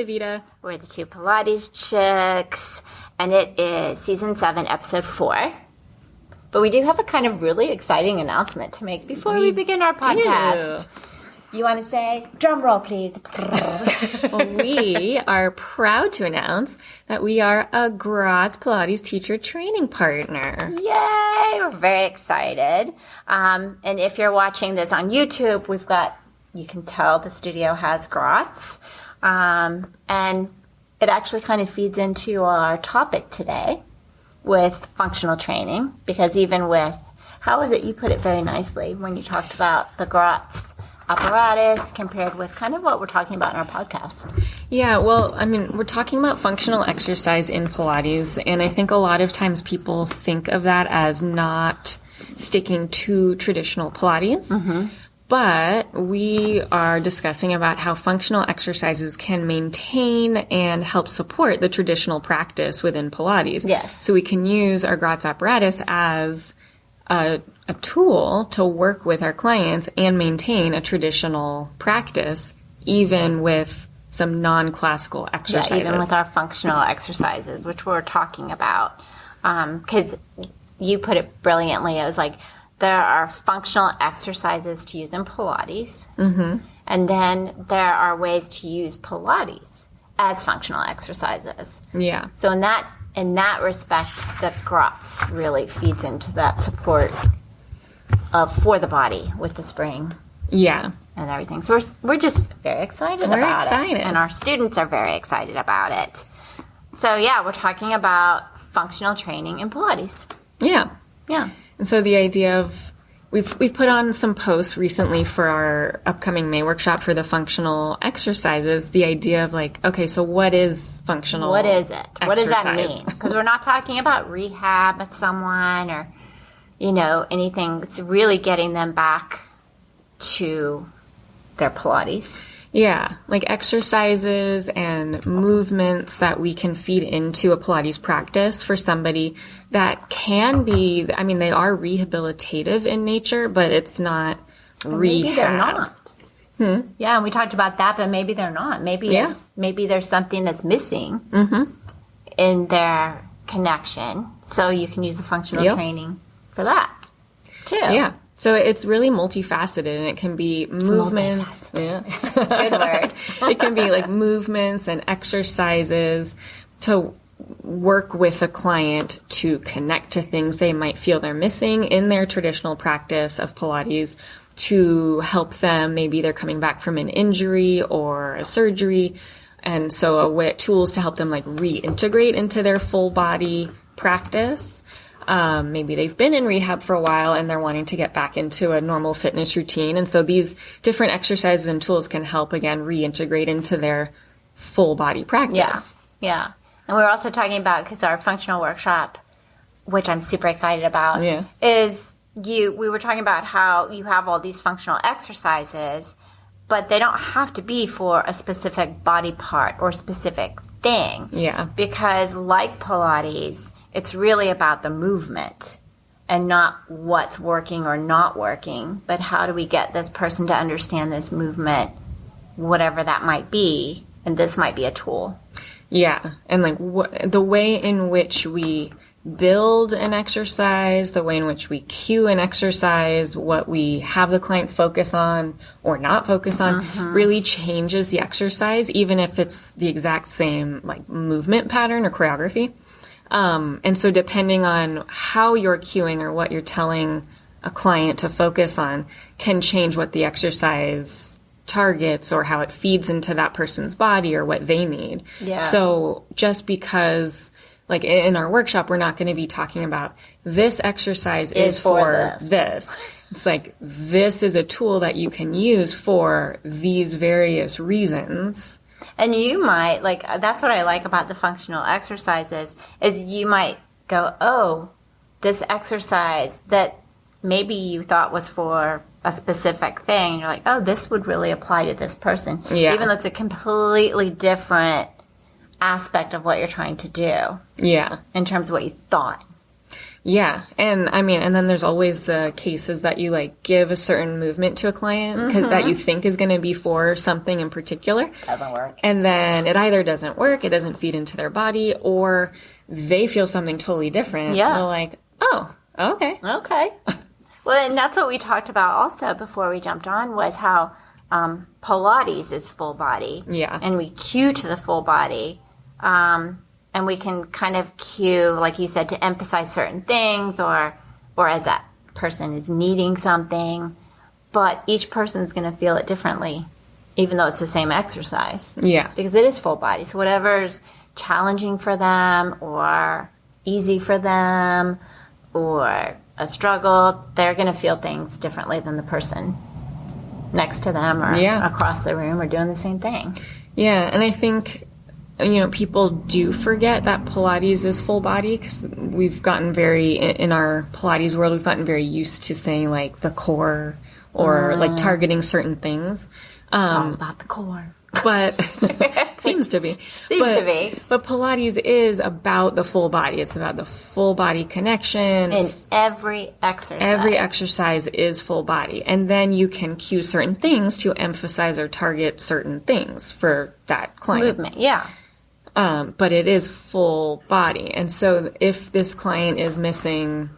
Davita. We're the two Pilates Chicks, and it is season 7, episode 4. But we do have a kind of really exciting announcement to make before we begin our podcast. You want to say, drum roll, please. We are proud to announce that we are a Graz Pilates teacher training partner. Yay! We're very excited. And if you're watching this on YouTube, you can tell the studio has Graz. And it actually kind of feeds into our topic today with functional training, because even with, how is it, you put it very nicely when you talked about the Graz apparatus compared with kind of what we're talking about in our podcast. Yeah, well, I mean, we're talking about functional exercise in Pilates, and I think a lot of times people think of that as not sticking to traditional Pilates. Mm-hmm. But we are discussing about how functional exercises can maintain and help support the traditional practice within Pilates. Yes. So we can use our Graz apparatus as a tool to work with our clients and maintain a traditional practice, even with some non-classical exercises. Yeah, even with our functional exercises, which we're talking about. Because you put it brilliantly. It was like, there are functional exercises to use in Pilates, mm-hmm. and then there are ways to use Pilates as functional exercises. Yeah. So in that respect, the Graz really feeds into that support for the body with the spring. Yeah. And everything. So we're just very excited about it. And our students are very excited about it. So yeah, we're talking about functional training in Pilates. Yeah. Yeah. And so the idea of, we've put on some posts recently for our upcoming May workshop for the functional exercises, the idea of like, okay, so what is functional What is it? exercise? What does that mean? Because we're not talking about rehab with someone or, anything. It's really getting them back to their Pilates. Yeah, like exercises and movements that we can feed into a Pilates practice for somebody that can be, I mean, they are rehabilitative in nature, but it's not rehab. Maybe they're not. Yeah, and we talked about that, but maybe they're not. Maybe there's something that's missing in their connection, so you can use the functional training for that, too. Yeah. So it's really multifaceted, and it can be movements. Yeah. Good word. It can be like movements and exercises to work with a client to connect to things they might feel they're missing in their traditional practice of Pilates, to help them. Maybe they're coming back from an injury or a surgery. And so tools to help them like reintegrate into their full body practice. Maybe they've been in rehab for a while and they're wanting to get back into a normal fitness routine. And so these different exercises and tools can help, again, reintegrate into their full body practice. Yeah. And we're also talking about, because our functional workshop, which I'm super excited about, is we were talking about how you have all these functional exercises, but they don't have to be for a specific body part or specific thing. Yeah. Because like Pilates, it's really about the movement and not what's working or not working, but how do we get this person to understand this movement, whatever that might be, and this might be a tool. Yeah, and like the way in which we build an exercise, the way in which we cue an exercise, what we have the client focus on or not focus on, really changes the exercise, even if it's the exact same like movement pattern or choreography. And so depending on how you're cueing or what you're telling a client to focus on can change what the exercise targets or how it feeds into that person's body or what they need. Yeah. So just because, like in our workshop, we're not going to be talking about this exercise is for this. It's like, this is a tool that you can use for these various reasons. And you might, like, that's what I like about the functional exercises, is you might go, oh, this exercise that maybe you thought was for a specific thing, and you're like, oh, this would really apply to this person. Yeah. Even though it's a completely different aspect of what you're trying to do. Yeah. In terms of what you thought. Yeah. And I mean, and then there's always the cases that you like give a certain movement to a client that you think is going to be for something in particular. Doesn't work. And then it either doesn't work, it doesn't feed into their body, or they feel something totally different. Yeah. They're like, oh, okay. Okay. Well, and that's what we talked about also before we jumped on, was how Pilates is full body. Yeah. And we cue to the full body. And we can kind of cue, like you said, to emphasize certain things or as that person is needing something. But each person's going to feel it differently, even though it's the same exercise. Yeah. Because it is full body. So whatever's challenging for them or easy for them or a struggle, they're going to feel things differently than the person next to them or across the room or doing the same thing. Yeah. And I think, you know, people do forget that Pilates is full body, because we've gotten in our Pilates world, we've gotten very used to saying like the core or like targeting certain things. It's all about the core. But it seems to be. But Pilates is about the full body. It's about the full body connection. In every exercise. Every exercise is full body. And then you can cue certain things to emphasize or target certain things for that client. Movement, yeah. But it is full body. And so if this client is missing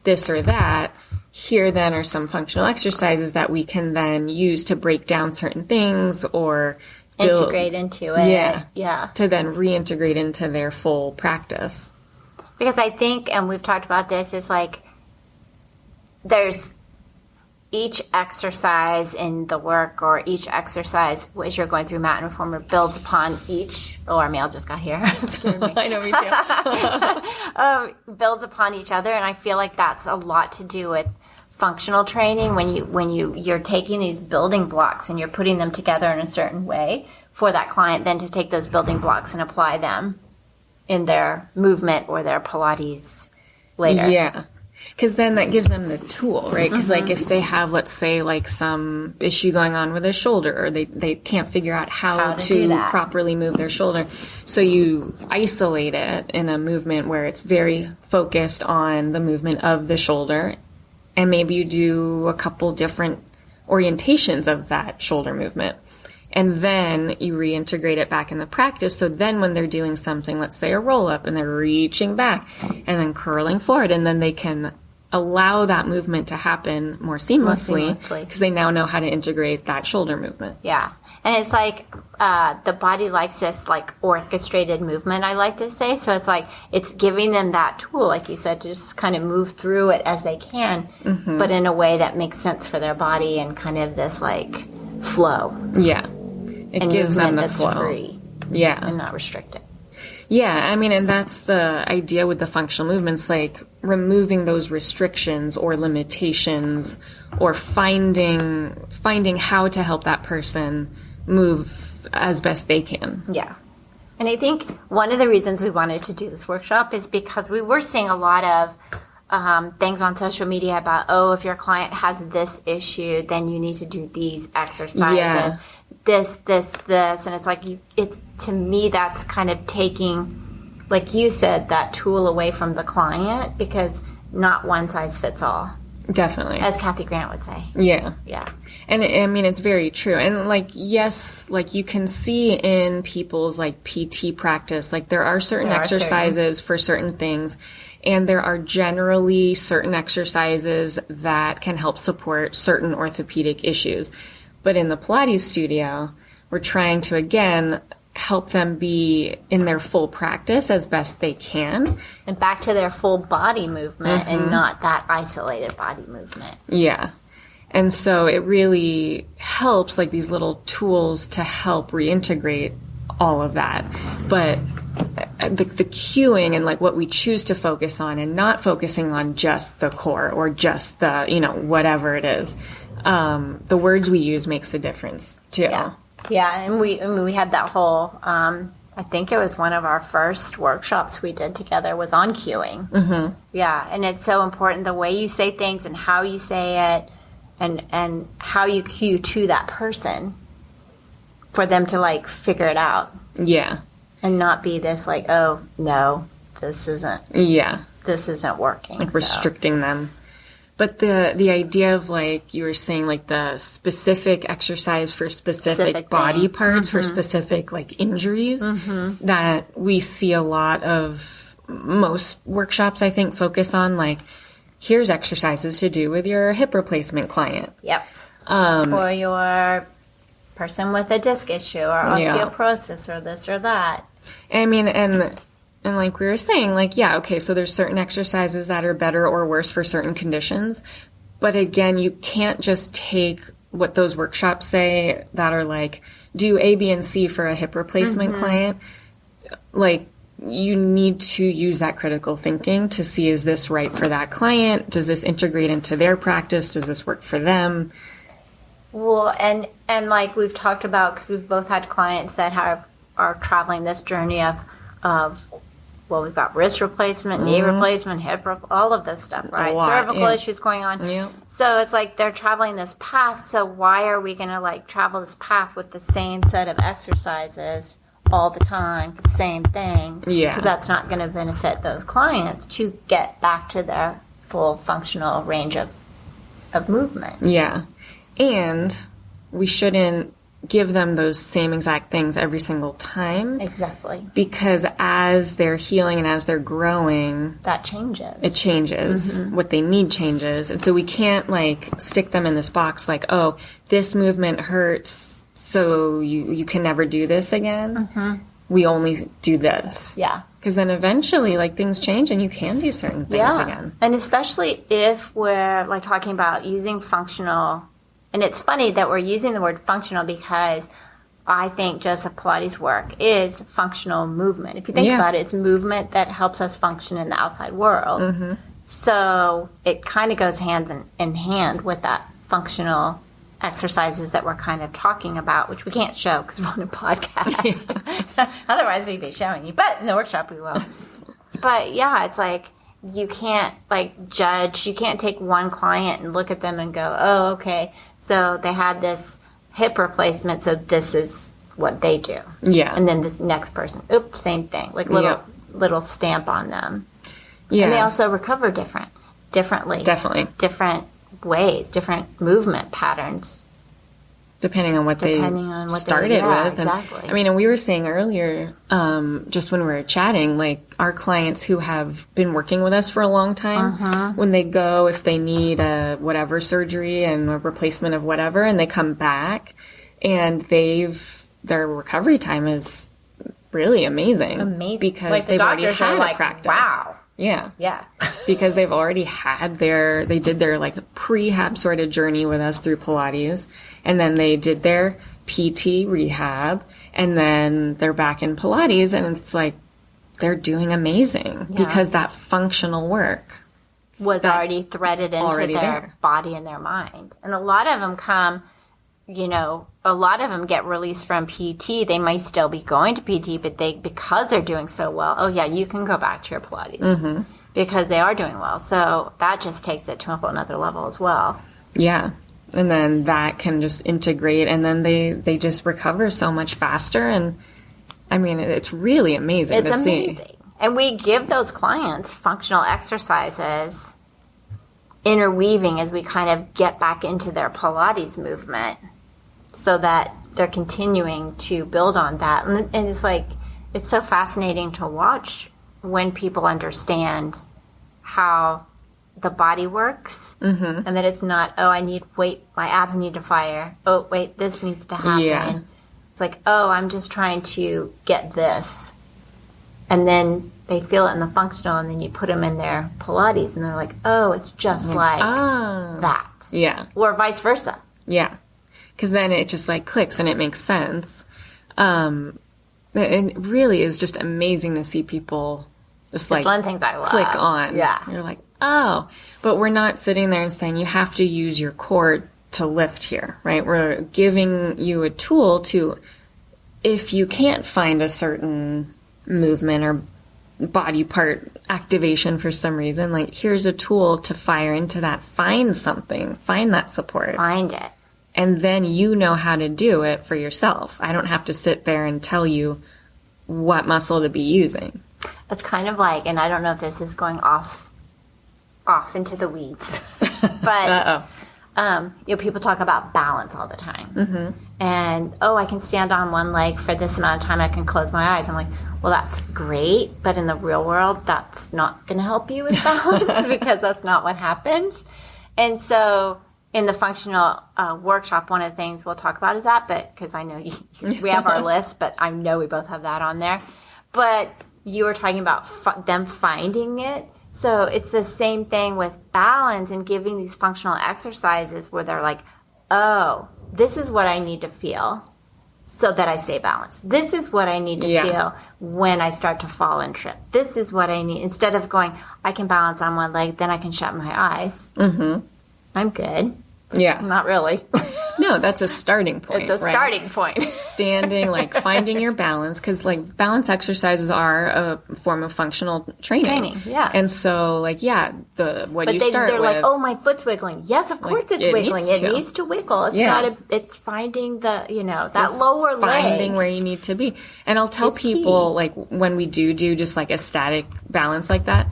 this or that, here then are some functional exercises that we can then use to break down certain things or integrate into it. Yeah. To then reintegrate into their full practice. Because I think, and we've talked about this, is like there's each exercise in the work or each exercise as you're going through mat and reformer builds upon each. Oh, our mail just got here. I know, me too. Builds upon each other, and I feel like that's a lot to do with functional training when you're taking these building blocks and you're putting them together in a certain way for that client then to take those building blocks and apply them in their movement or their Pilates later. Yeah. Because then that gives them the tool, right? Because like if they have, let's say, like some issue going on with their shoulder, or they can't figure out how to properly move their shoulder. So you isolate it in a movement where it's very focused on the movement of the shoulder. And maybe you do a couple different orientations of that shoulder movement. And then you reintegrate it back in the practice. So then when they're doing something, let's say a roll up, and they're reaching back and then curling forward, and then they can allow that movement to happen more seamlessly because they now know how to integrate that shoulder movement. Yeah. And it's like the body likes this like orchestrated movement, I like to say. So it's like it's giving them that tool, like you said, to just kind of move through it as they can, but in a way that makes sense for their body and kind of this like flow. Yeah. It gives them the flow. Free. Yeah. And not restricted. Yeah, I mean, and that's the idea with the functional movements, like removing those restrictions or limitations or finding how to help that person move as best they can. Yeah. And I think one of the reasons we wanted to do this workshop is because we were seeing a lot of things on social media about, if your client has this issue, then you need to do these exercises. Yeah. This, and it's like to me that's kind of taking, like you said, that tool away from the client, because not one size fits all. Definitely. As Kathy Grant would say. Yeah. Yeah. And I mean, it's very true. And like, yes, like you can see in people's like PT practice, like there are certain exercises for certain things. And there are generally certain exercises that can help support certain orthopedic issues. But in the Pilates studio, we're trying to, again, help them be in their full practice as best they can. And back to their full body movement and not that isolated body movement. Yeah. And so it really helps, like these little tools to help reintegrate all of that. But the cueing and like what we choose to focus on, and not focusing on just the core or just the, whatever it is. The words we use makes a difference too. Yeah, and we had that whole. I think it was one of our first workshops we did together was on cueing. Mm-hmm. Yeah, and it's so important the way you say things and how you say it, and how you cue to that person for them to like figure it out. Yeah, and not be this like, oh no, this isn't. Yeah. this isn't working. Like restricting them. But the idea of, like, you were saying, like, the specific exercise for specific body parts, for specific, like, injuries, that we see a lot of most workshops, I think, focus on, like, here's exercises to do with your hip replacement client. Yep. For your person with a disc issue or osteoporosis or this or that. I mean, and like we were saying, like, yeah, okay, so there's certain exercises that are better or worse for certain conditions. But again, you can't just take what those workshops say that are like, do A, B, and C for a hip replacement client. Like, you need to use that critical thinking to see, is this right for that client? Does this integrate into their practice? Does this work for them? Well, and like we've talked about, because we've both had clients that are traveling this journey of well, we've got wrist replacement, knee replacement, all of this stuff, right? Cervical issues going on. Yeah. So it's like they're traveling this path. So why are we going to like travel this path with the same set of exercises all the time for the same thing? Yeah. Because that's not going to benefit those clients to get back to their full functional range of movement. Yeah. And we shouldn't give them those same exact things every single time. Exactly. Because as they're healing and as they're growing, that changes. It changes. What they need changes. And so we can't like stick them in this box like, oh, this movement hurts, so you can never do this again. We only do this. Yeah. Because then eventually like things change and you can do certain things again. And especially if we're like talking about using functional. And it's funny that we're using the word functional because I think Joseph Pilates' work is functional movement. If you think about it, it's movement that helps us function in the outside world. So it kind of goes hand in hand with that functional exercises that we're kind of talking about, which we can't show because we're on a podcast. Otherwise, we'd be showing you. But in the workshop, we will. But yeah, it's like you can't like judge. You can't take one client and look at them and go, oh, okay, so they had this hip replacement, so this is what they do. Yeah. And then this next person, oops, same thing. Like little stamp on them. Yeah. And they also recover differently. Definitely. Different ways, different movement patterns. Depending on what they started with. Exactly. And, I mean, and we were saying earlier, just when we were chatting, like our clients who have been working with us for a long time, when they go, if they need a whatever surgery and a replacement of whatever, and they come back and their recovery time is really amazing. Because like they've already had like, a practice. Wow. Yeah. Yeah. Because they've already had they did their like prehab sort of journey with us through Pilates, and then they did their PT rehab, and then they're back in Pilates, and it's like they're doing amazing because that functional work was already threaded into their body and their mind. And a lot of them come, a lot of them get released from PT. They might still be going to PT, but because they're doing so well, oh yeah, you can go back to your Pilates because they are doing well. So that just takes it to another level as well. Yeah. And then that can just integrate, and then they just recover so much faster. And I mean, it's really amazing to see. And we give those clients functional exercises interweaving as we kind of get back into their Pilates movement, so that they're continuing to build on that. And it's like, it's so fascinating to watch when people understand how the body works and that it's not, oh, my abs need to fire. Oh, wait, this needs to happen. Yeah. It's like, oh, I'm just trying to get this. And then they feel it in the functional, and then you put them in their Pilates and they're like, oh, it's just like that. Yeah. Or vice versa. Yeah. Because then it just like clicks and it makes sense. And it really is just amazing to see people just like one things I love. Click on. Yeah. You're like, oh, but we're not sitting there and saying you have to use your core to lift here, right? We're giving you a tool to, if you can't find a certain movement or body part activation for some reason, like here's a tool to fire into that. Find something. Find that support. Find it. And then you know how to do it for yourself. I don't have to sit there and tell you what muscle to be using. It's kind of like, and I don't know if this is going off into the weeds, but people talk about balance all the time. Mm-hmm. And, I can stand on one leg for this amount of time. I can close my eyes. I'm like, well, that's great. But in the real world, that's not going to help you with balance because that's not what happens. And so in the functional workshop, one of the things we'll talk about is that, but because I know we have our list, but I know we both have that on there. But you were talking about them finding it. So it's the same thing with balance and giving these functional exercises where they're like, oh, this is what I need to feel so that I stay balanced. This is what I need to feel when I start to fall and trip. This is what I need. Instead of going, I can balance on one leg, then I can shut my eyes. Mm-hmm. I'm good. Yeah. Not really. No, that's a starting point. It's a starting point. Standing, finding your balance, because balance exercises are a form of functional training. Yeah. And so, they're like, oh, my foot's wiggling. Yes, of course it's wiggling. It needs to wiggle. It's finding that lower leg. Finding where you need to be. And I'll tell people, when we do just a static balance like that,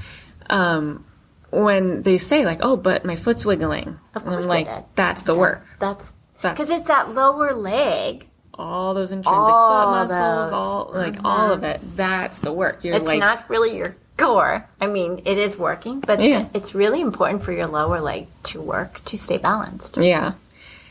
when they say oh, but my foot's wiggling. Of course I'm like, that's the work. That's because it's that lower leg. All those intrinsic foot muscles, all of it. That's the work. It's not really your core. I mean, it is working, but it's really important for your lower leg to work to stay balanced. Yeah.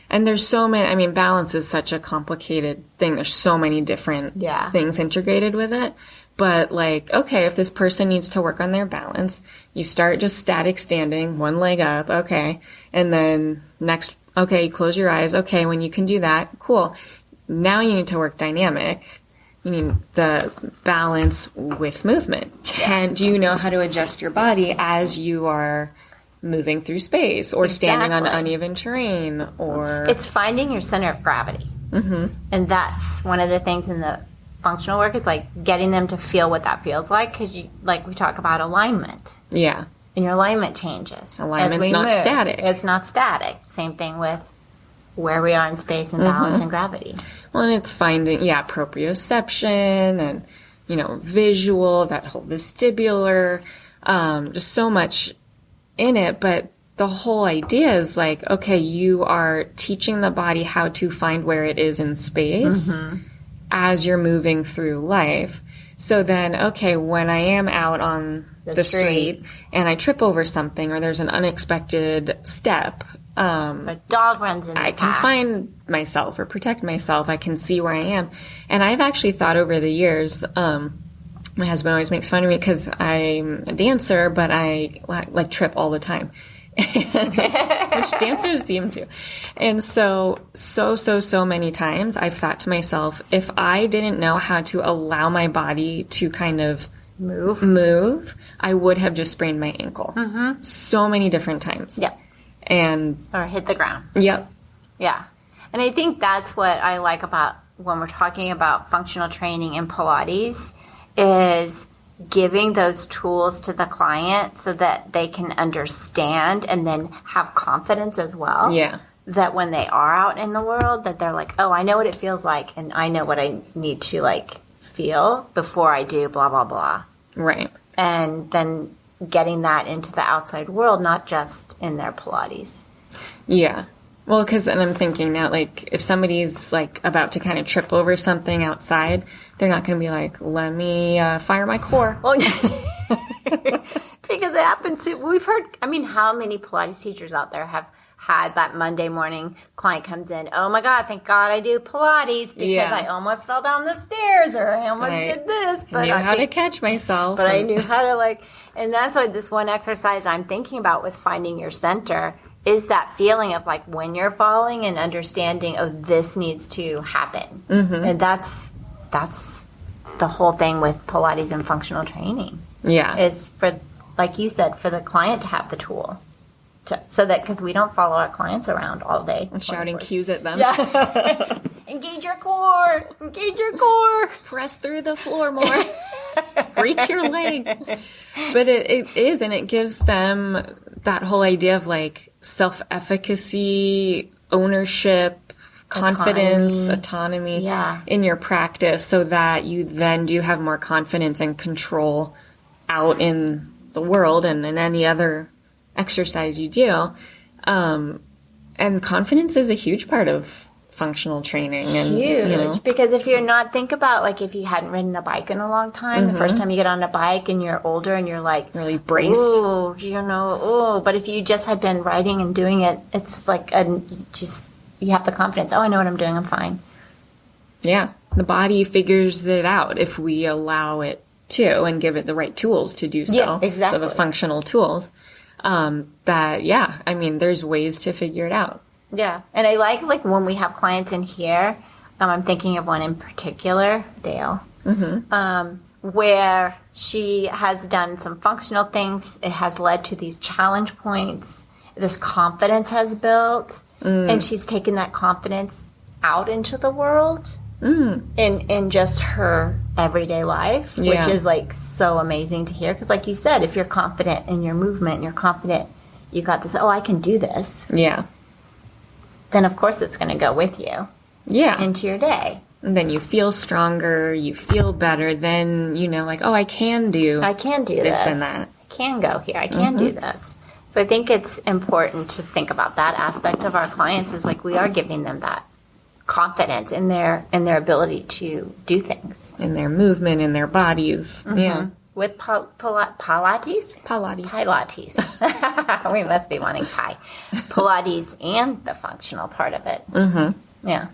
And there's so many, balance is such a complicated thing. There's so many different things integrated with it. But okay, if this person needs to work on their balance, you start just static standing, one leg up, okay. And then next, okay, close your eyes. Okay, when you can do that, cool. Now you need to work dynamic. You need the balance with movement. Do you know how to adjust your body as you are moving through space or standing on uneven terrain? Or it's finding your center of gravity. Mm-hmm. And that's one of the things in the functional work. It's getting them to feel what that feels like, because we talk about alignment. Yeah. And your alignment changes. Alignment's not static. It's not static. Same thing with where we are in space and balance and gravity. Well, and it's finding, proprioception and, visual, that whole vestibular, just so much in it. But the whole idea is okay, you are teaching the body how to find where it is in space as you're moving through life. So then, okay, when I am out on the street and I trip over something or there's an unexpected step, a dog runs in the I can find myself or protect myself. I can see where I am. And I've actually thought over the years, my husband always makes fun of me because I'm a dancer, but I trip all the time. Which dancers seem to. And so many times I've thought to myself, if I didn't know how to allow my body to kind of move, I would have just sprained my ankle. Mm-hmm. So many different times. Yeah. Or hit the ground. Yep. Yeah. And I think that's what I like about when we're talking about functional training in Pilates is giving those tools to the client so that they can understand and then have confidence as well. Yeah. That when they are out in the world, that they're like, oh, I know what it feels like and I know what I need to feel before I do blah, blah, blah. Right. And then getting that into the outside world, not just in their Pilates. Yeah. Well, and I'm thinking now, if somebody's, about to kind of trip over something outside, they're not going to be let me fire my core. Well, because it happens. We've heard, how many Pilates teachers out there have had that Monday morning client comes in, oh my God, thank God I do Pilates because I almost fell down the stairs or I almost did this. But I knew how to catch myself. But I knew how to and that's why this one exercise I'm thinking about with finding your center is that feeling of when you're falling and understanding, oh, this needs to happen. Mm-hmm. And that's the whole thing with Pilates and functional training. Yeah. Is for, like you said, for the client to have the tool. So that, because we don't follow our clients around all day. And shouting cues at them. Yeah. Engage your core. Engage your core. Press through the floor more. Reach your leg. But it is, and it gives them that whole idea of self-efficacy, ownership, confidence, autonomy Yeah. in your practice, so that you then do have more confidence and control out in the world and in any other exercise you do. And confidence is a huge part of functional training. And, Huge. Because if you're not, think about like if you hadn't ridden a bike in a long time, the first time you get on a bike and you're older and you're like really braced. But if you just had been riding and doing it, it's like you have the confidence. Oh, I know what I'm doing. I'm fine. Yeah. The body figures it out if we allow it to and give it the right tools to do so. Yeah, exactly. So the functional tools. There's ways to figure it out. Yeah. And I like when we have clients in here, I'm thinking of one in particular, Dale, where she has done some functional things. It has led to these challenge points. This confidence has built. And she's taken that confidence out into the world in just her everyday life, which is like so amazing to hear. Because like you said, if you're confident in your movement, you're confident you got this, I can do this. Yeah. Then of course it's going to go with you. Yeah. Into your day. And then you feel stronger, you feel better, then I can do this and that. I can go here. I can do this. So I think it's important to think about that aspect of our clients is like we are giving them that confidence in their ability to do things. In their movement, in their bodies. Yeah. With Pilates? Pilates. We must be wanting pie. Pilates and the functional part of it. Yeah.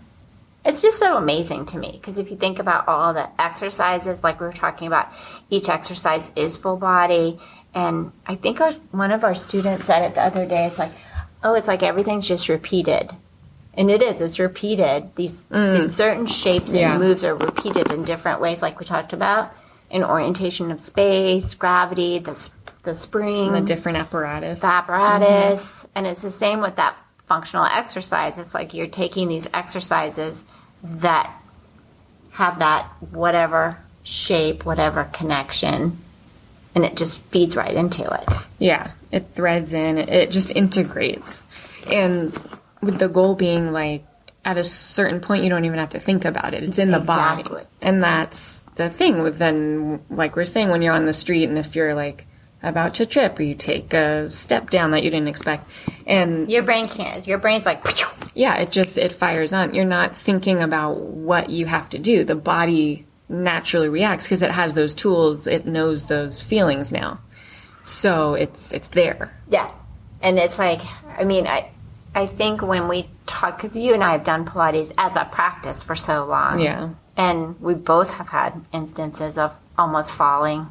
It's just so amazing to me because if you think about all the exercises, like we were talking about, each exercise is full body. And I think one of our students said it the other day, it's like everything's just repeated. And it is. It's repeated. These certain shapes and moves are repeated in different ways, like we talked about, in orientation of space, gravity, the springs. The different apparatus. The apparatus. And it's the same with that functional exercise. It's like you're taking these exercises that have that whatever shape, whatever connection, and it just feeds right into it. Yeah. It threads in. It just integrates. And with the goal being like at a certain point, you don't even have to think about it. It's in the body. And that's the thing with then, like we're saying, when you're on the street and if you're like about to trip or you take a step down that you didn't expect and your brain can't. Your brain's like, yeah, it fires on. You're not thinking about what you have to do. The body naturally reacts because it has those tools. It knows those feelings now. So it's there. Yeah. And it's like, I think when we talk, because you and I have done Pilates as a practice for so long. Yeah. And we both have had instances of almost falling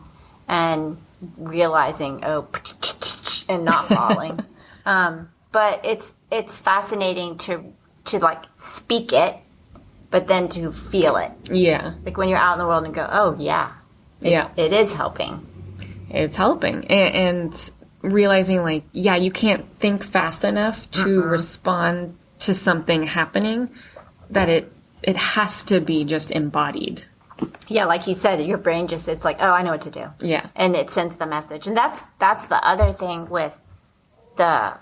and realizing, and not falling. But it's fascinating to like speak it, but then to feel it. Yeah. Like when you're out in the world and go, oh yeah. It is helping. It's helping. And realizing like, yeah, you can't think fast enough to respond to something happening, that it has to be just embodied. Yeah, like you said, your brain just, it's like, oh, I know what to do. Yeah. And it sends the message. And that's the other thing with the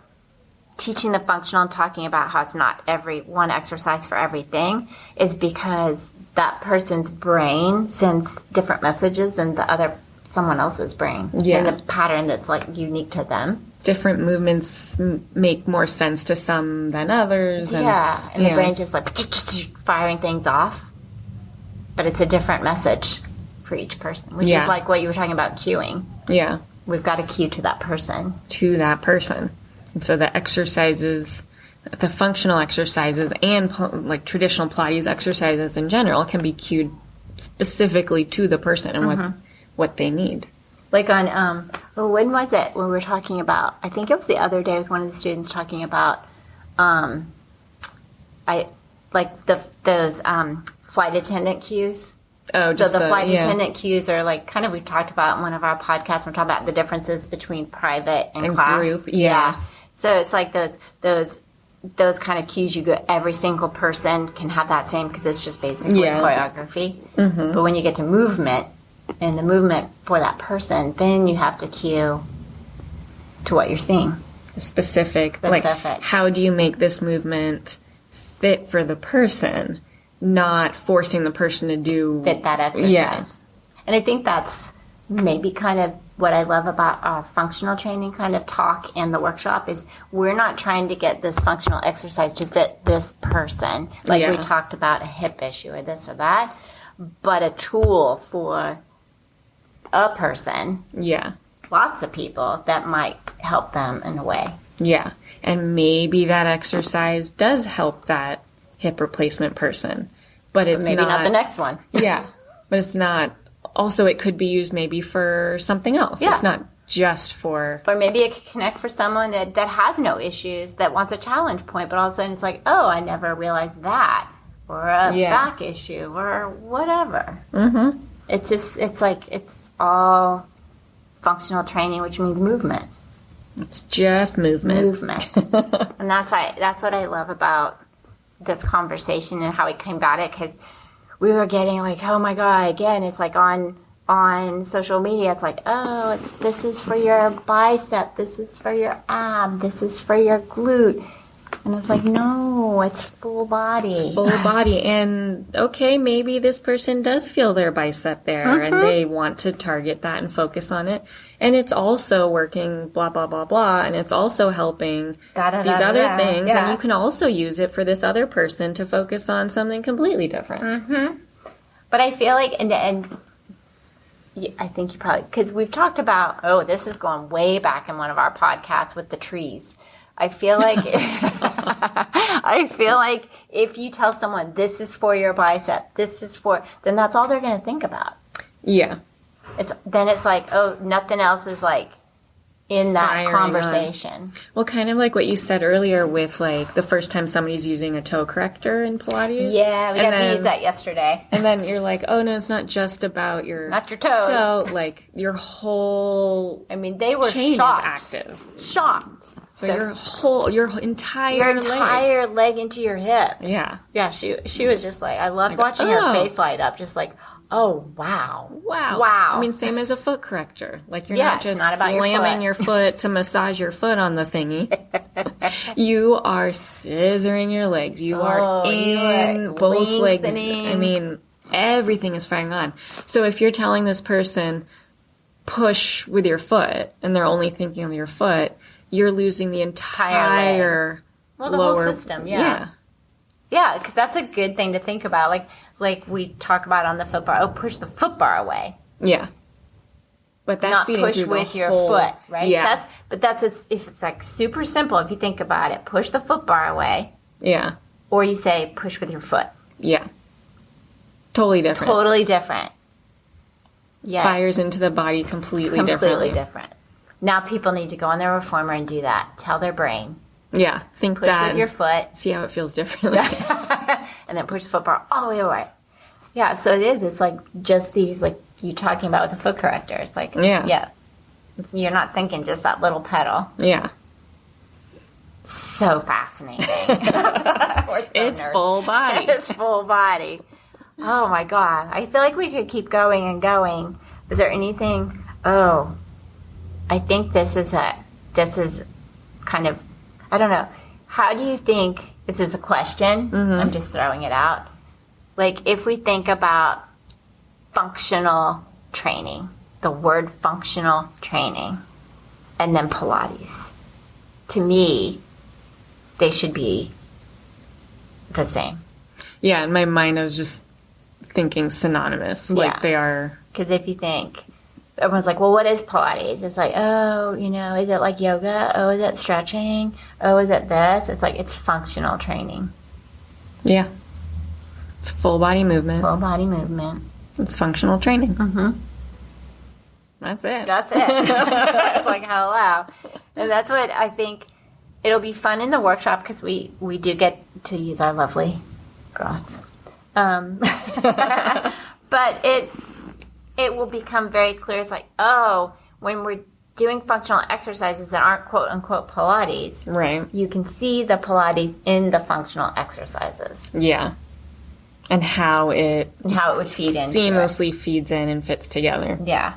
teaching the functional and talking about how it's not every one exercise for everything, is because that person's brain sends different messages than someone else's brain. Yeah. And the pattern that's like unique to them. Different movements make more sense to some than others. And, and the brain's just like firing things off. But it's a different message for each person, which is like what you were talking about cueing. Yeah. We've got to cue to that person. And so the exercises, the functional exercises and like traditional Pilates exercises in general can be cued specifically to the person and what they need. Like on, when was it when we were talking about, I think it was the other day with one of the students talking about, those flight attendant cues. Oh, so the flight attendant cues are like kind of, we talked about in one of our podcasts, we're talking about the differences between private and class. Group. Yeah. So it's like those kind of cues you go, every single person can have that same, because it's just basically choreography. But when you get to movement, and the movement for that person, then you have to cue to what you're seeing. Specific. Like, how do you make this movement fit for the person, not forcing the person to do fit that exercise. Yeah. And I think that's maybe kind of what I love about our functional training kind of talk in the workshop is we're not trying to get this functional exercise to fit this person, like we talked about a hip issue or this or that, but a tool for a person. Yeah. Lots of people that might help them in a way. Yeah. And maybe that exercise does help that hip replacement person, but it's maybe not the next one. Yeah. But it's not. Also, it could be used maybe for something else. Yeah. It's not just for... Or maybe it could connect for someone that has no issues, that wants a challenge point, but all of a sudden it's like, oh, I never realized that. Or a back issue, or whatever. Mm-hmm. It's just, it's all functional training, which means movement. It's just movement. And that's what I love about this conversation and how we came about it, because we were getting like, oh my God, again, it's like on social media, it's like, oh, this is for your bicep, this is for your ab, this is for your glute. And it's like, no, it's full body. It's full body. And okay, maybe this person does feel their bicep there and they want to target that and focus on it. And it's also working blah, blah, blah, blah. And it's also helping these other things. Yeah. And you can also use it for this other person to focus on something completely different. Mm-hmm. But I feel like, and I think you probably, because we've talked about, this is going way back in one of our podcasts with the trees. I feel like if you tell someone this is for your bicep, then that's all they're going to think about. Yeah. It's like, oh, nothing else is like in that firing conversation. On. Well, kind of like what you said earlier with like the first time somebody's using a toe corrector in Pilates. Yeah, we got to use that yesterday. And then you're like, oh no, it's not just about not your toes. Toe, like your whole they were chain shocked. Is active. Shocked. So your entire leg into your hip. Yeah. Yeah, she was just like, I loved watching her face light up, just like, oh, wow. I mean, same as a foot corrector. Like, you're not just slamming your foot to massage your foot on the thingy. You are scissoring your legs. You are in both legs. I mean, everything is firing on. So if you're telling this person, push with your foot, and they're only thinking of your foot, you're losing the entire lower whole system. Yeah, because that's a good thing to think about. Like we talk about on the foot bar. Oh, push the foot bar away. Yeah, but that's not feeding push through with the your whole, foot, right? Yeah, if it's like super simple. If you think about it, push the foot bar away. Yeah, or you say push with your foot. Yeah, totally different. Yeah, fires into the body completely different. Now people need to go on their reformer and do that. Tell their brain. Yeah, think push that. Push with your foot. See how it feels differently. And then push the foot bar all the way away. Yeah, so it is. It's like just these, like you talking about with the foot corrector. It's like, you're not thinking just that little pedal. Yeah. So fascinating. It's full body. It's full body. Oh my God. I feel like we could keep going and going. Is there anything? Oh, I think this is kind of, I don't know. How do you think, this is a question, I'm just throwing it out. Like if we think about functional training, the word functional training, and then Pilates, to me, they should be the same. Yeah, in my mind I was just thinking synonymous. Like they are. Because if you think, everyone's like, well, what is Pilates? It's like, oh, is it like yoga? Oh, is it stretching? Oh, is it this? It's like, it's functional training. Yeah. It's full body movement. Full body movement. It's functional training. Mm-hmm. That's it. It's like, hello. And that's what I think, it'll be fun in the workshop because we do get to use our lovely grots. But it will become very clear. It's like, oh, when we're doing functional exercises that aren't quote unquote Pilates, right? You can see the Pilates in the functional exercises. Yeah, and how it would feed in seamlessly feeds in and fits together. Yeah,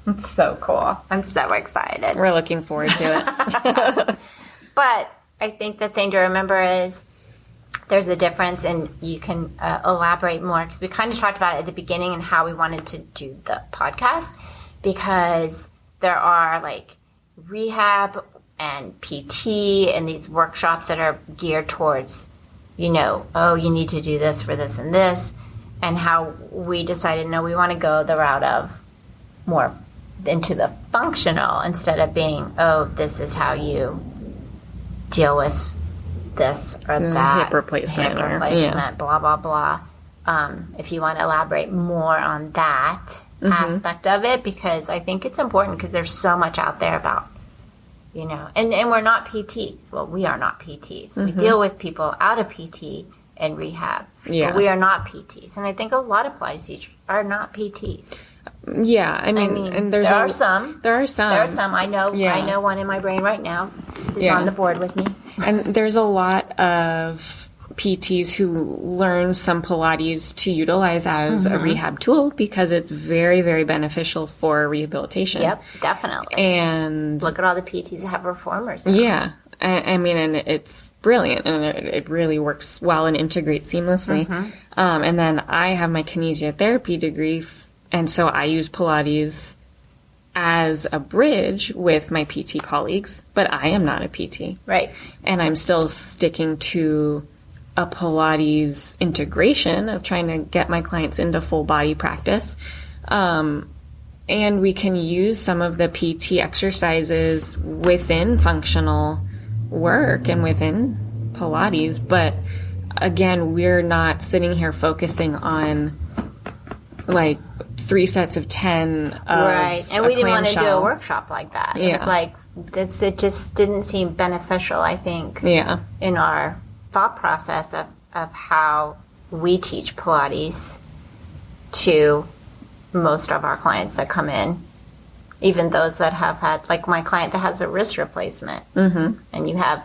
it's so cool. I'm so excited. We're looking forward to it. But I think the thing to remember is there's a difference, and you can elaborate more, because we kind of talked about it at the beginning and how we wanted to do the podcast, because there are like rehab and PT and these workshops that are geared towards, you need to do this for this and this, and how we decided, no, we want to go the route of more into the functional, instead of being, this is how you deal with this or that. Hip replacement. Blah, blah, blah. If you want to elaborate more on that aspect of it, because I think it's important, because there's so much out there about, and we're not PTs. Well, we are not PTs. We deal with people out of PT and rehab. Yeah. But we are not PTs. And I think a lot of Pilates teachers are not PTs. Yeah, I mean, and there are some. I know one in my brain right now who's on the board with me. And there's a lot of PTs who learn some Pilates to utilize as a rehab tool, because it's very, very beneficial for rehabilitation. Yep, definitely. And look at all the PTs that have reformers now. Yeah. I mean, and it's brilliant, and it really works well and integrates seamlessly. And then I have my kinesiotherapy degree, and so I use Pilates as a bridge with my PT colleagues, but I am not a PT. Right. And I'm still sticking to a Pilates integration of trying to get my clients into full body practice. And we can use some of the PT exercises within functional work and within Pilates, but again, we're not sitting here focusing on like 3 sets of 10 of right. And we didn't want to do shell. a workshop like that. Yeah. It's like it just didn't seem beneficial, I think, in our thought process of how we teach Pilates to most of our clients that come in, even those that have had, like my client that has a wrist replacement, and you have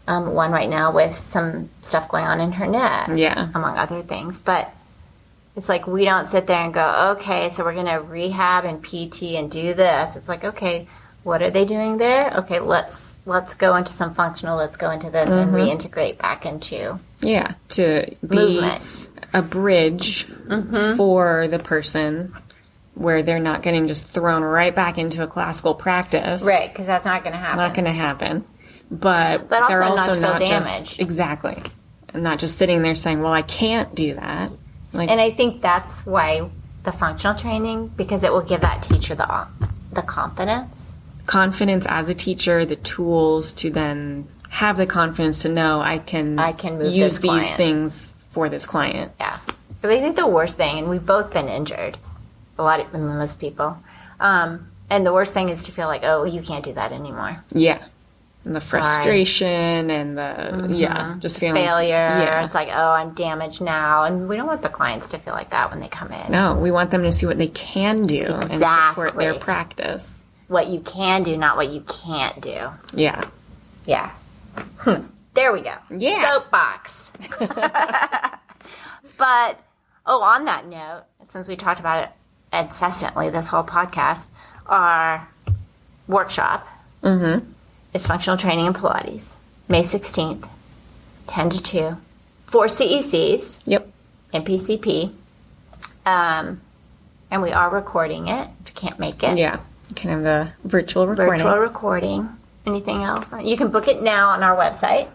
one right now with some stuff going on in her neck, among other things. But it's like, we don't sit there and go, okay, so we're going to rehab and PT and do this. It's like, okay, what are they doing there? Okay, let's go into some functional, let's go into this and reintegrate back into to be movement. A bridge for the person, where they're not getting just thrown right back into a classical practice. Right, because that's not going to happen. Not going to happen. But also they're also not not damaged. just exactly, not just sitting there saying, well, I can't do that. Like, and I think that's why the functional training, because it will give that teacher the confidence as a teacher, the tools to then have the confidence to know I can move use this these things for this client. Yeah. I think the worst thing, and we've both been injured, most people, and the worst thing is to feel like, oh, you can't do that anymore. Yeah. And the frustration and the, just feeling. Failure. Yeah. It's like, oh, I'm damaged now. And we don't want the clients to feel like that when they come in. No, we want them to see what they can do and support their practice. What you can do, not what you can't do. Yeah. Yeah. There we go. Yeah. Soapbox. But, on that note, since we talked about it incessantly this whole podcast, our workshop is Functional Training and Pilates, May 16th, 10 to 2, 4 CECs. Yep. And PCP. And we are recording it if you can't make it. Yeah. You can have the virtual recording. Virtual recording. Anything else? You can book it now on our website,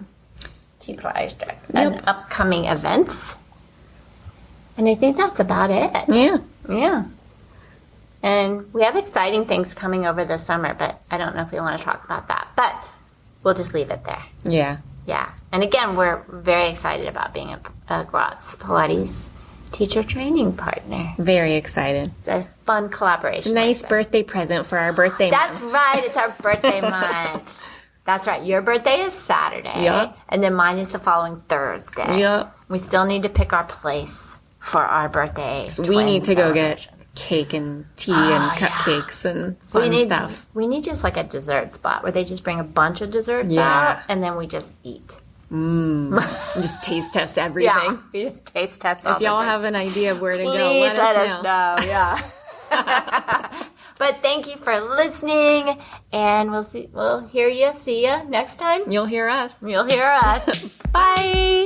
Pilates Chicks, and upcoming events. And I think that's about it. Yeah. Yeah. And we have exciting things coming over this summer, but I don't know if we want to talk about that. But we'll just leave it there. Yeah. Yeah. And again, we're very excited about being a Gratz Pilates teacher training partner. Very excited. It's a fun collaboration. It's a nice birthday present for our birthday month. That's right. It's our birthday month. That's right. Your birthday is Saturday. Yep. And then mine is the following Thursday. Yep. We still need to pick our place for our birthday. So we need to go get cake and tea and cupcakes and fun stuff. We need just like a dessert spot where they just bring a bunch of desserts out and then we just eat. Just taste test everything. Yeah, we just taste test all If y'all have an idea of where to go, let us know. Yeah. But thank you for listening, and we'll see you next time. You'll hear us. Bye.